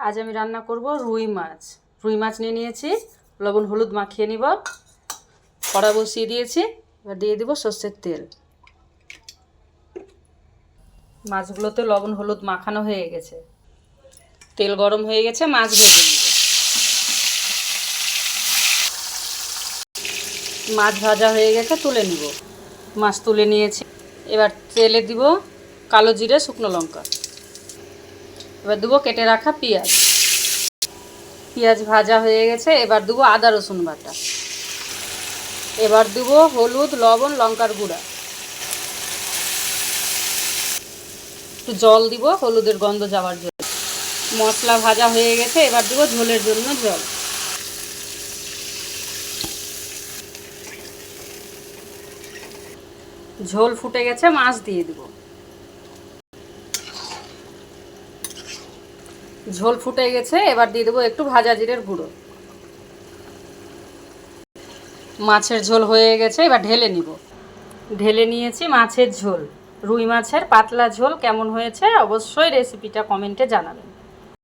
আজ আমি রান্না করব রুই মাছ। রুই মাছ নিয়ে নিয়েছি, লবণ হলুদ মাখিয়ে নিব। কড়া বসিয়ে দিয়েছি, এবার দিয়ে দিব সর্ষের তেল। মাছগুলোতে লবণ হলুদ মাখানো হয়ে গেছে, তেল গরম হয়ে গেছে, মাছ ভেজে নিব। মাছ ভাজা হয়ে গেছে, তুলে নিব। মাছ তুলে নিয়েছি, এবার তেলে দিব কালো জিরে, শুকনো লঙ্কা। এবার দেবো কেটে রাখা পেঁয়াজ। পেঁয়াজ ভাজা হয়ে গেছে, এবার দেবো আদা রসুন বাটা। এবার দেবো হলুদ, লবণ, লঙ্কার গুঁড়া। একটু জল দিব হলুদের গন্ধ যাওয়ার জন্য। মশলা ভাজা হয়ে গেছে, এবার দেবো ঝোলের জন্য জল। ঝোল ফুটে গেছে, মাছ দিয়ে দেব। ঝোল ফুটে গেছে, এবার দিয়ে দেবো একটু ভাজা জিরের গুঁড়ো। মাছের ঝোল হয়ে গেছে, এবার ঢেলে নিব। ঢেলে নিয়েছি মাছের ঝোল। রুই মাছের পাতলা ঝোল কেমন হয়েছে অবশ্যই রেসিপিটা কমেন্টে জানাবেন।